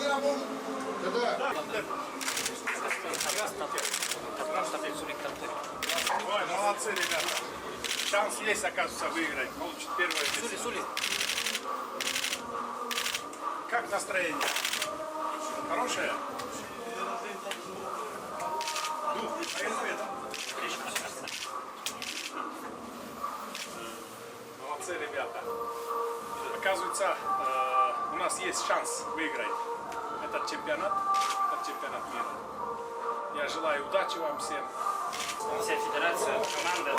Ой, молодцы, ребята. Шанс есть, оказывается, выиграть. Получит первое место. Сули. Как настроение? Хорошее? Молодцы, ребята. Оказывается, у нас есть шанс выиграть этот чемпионат мира. Я желаю удачи вам всем. Вся федерация, команда.